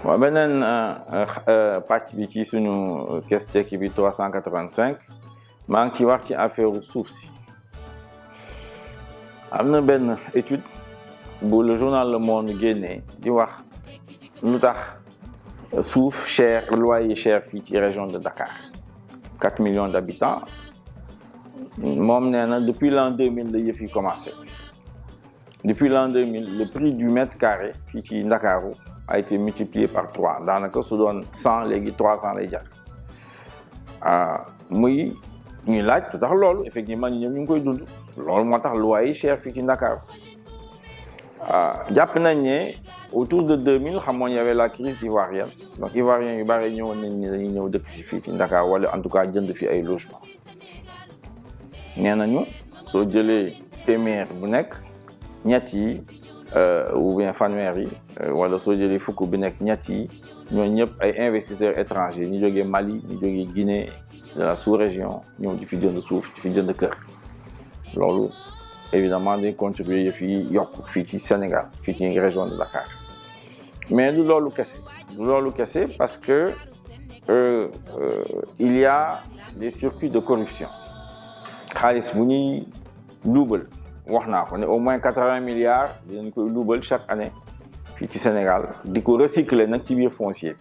waaw beneen pàcc bi ci suñu Kees Tekki bi 385 maa ngi ci wax ci affaire suuf si. am na benn étude bu le journal Le Monde génnee di wax lu tax suuf cher loyer cher fii ci région de Dakar 4 millions d'habitants moom nee na depuis l'an 2000 la yëf yi commencé. Depuis l'an 2000 le prix du mètre carré fii ci Ndakaaru a été multiplié par 3 daanaka su doon 100 léegi 300 lay jar muy ñuy laaj lu tax loolu effectivement ñoom ñu ngi koy dund loolu moo tax loyer yi cher fii ci Ndakaaru jàpp nañ ne autour de 2000 xamoon y avait la crise ivoirienne donc ivoiriens yu bari ñëwoon nañ ni dañuy ñëw dëkk si fii ci Ndakaaru wala en tout cas jënd fi ay logement nee nañu soo jëlee téeméer bu nekk ñett yi ou bien fanweer yi wala soo jëlee fukk bi nekk ñett yi ñooñu ñëpp ay investisseurs étrangers ñu jógee Mali ñu jógee Guinée de la sous-région ñëw di fi jënd suuf di fi jënd kër loolu évidemment day contribuer yëf yi yokk fii ci Sénégal fii ci région de Dakar mais du loolu kese parce que il y a des circuits de corruption xaalis bu ñuy luubal wax naa ko ne au moins 80 milliards dinañ koy luubal chaque année fii ci Sénégal di ko recycler nag ci biir foncier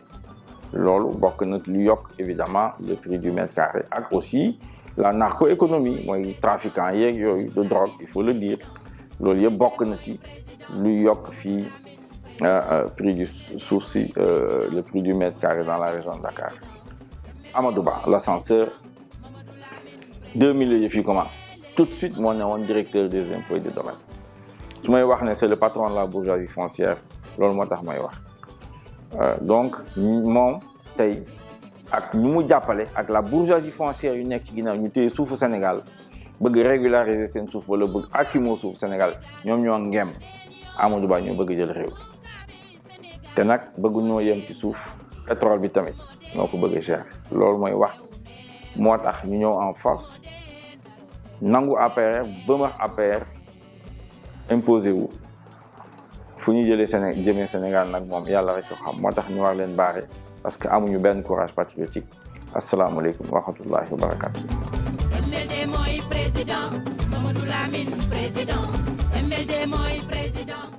bi loolu bokk na lu yokk évidemment le prix du mètre carré ak aussi la narcoéconomie mooy trafiquant yeeg yooyu de drogue il faut le dire loolu yëpp bokk na ci lu yokk fii prix du suuf si le prix du mètre carré dans la région de Dakar. Amadou Ba l'ascenseur 2000 la yëf yi commencé tout de suite moo ne woon directeur des impôts et des domaines su may wax ne c'est le patron de la bourgeoisie foncière loolu moo tax may wax donc moom tey ak ñu mu jàppale ak la bourgeoisie foncière yu nekk ci ginnaaw ñu téye suufu Sénégal bëgg régulariser seen suuf wala bëgg akimoo suufu Sénégal ñoom ñoo ngem Amadou Ba ñoo bëgg jël réew te nag bëggu ñoo yem ci suuf pétrole bi tamit ñoo ko bëgg cher loolu mooy wax moo tax ñu ñëw en force nangu APR bëmax APR imposé wu fu ñu jëmee Sénégal nag moom yàlla rek ko xam moo tax ñu war leen baare parce que amuñu benn courage patriotique asalaamaaleykum wa rahmatullahi wa barakatu. MLD mooy président Mamadou Lamine président MLD mooy président